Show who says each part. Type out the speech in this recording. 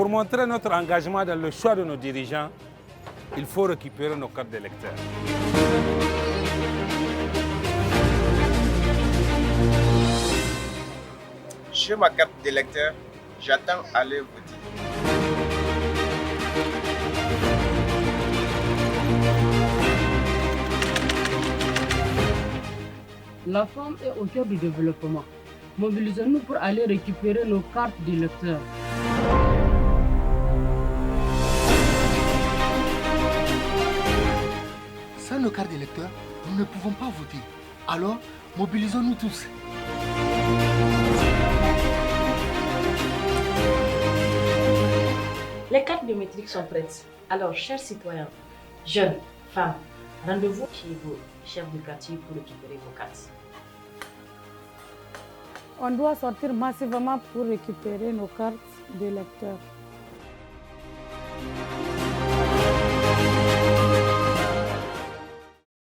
Speaker 1: Pour montrer notre engagement dans le choix de nos dirigeants, il faut récupérer nos cartes d'électeurs.
Speaker 2: J'ai ma carte d'électeur, j'attends à aller voter.
Speaker 3: La femme est au cœur du développement. Mobilisons-nous pour aller récupérer nos cartes d'électeurs.
Speaker 4: Sans nos cartes d'électeurs, nous ne pouvons pas voter. Alors, mobilisons-nous tous.
Speaker 5: Les cartes biométriques sont prêtes. Alors, chers citoyens, jeunes, femmes, rendez-vous chez vos chefs de quartier pour récupérer vos cartes.
Speaker 6: On doit sortir massivement pour récupérer nos cartes d'électeurs.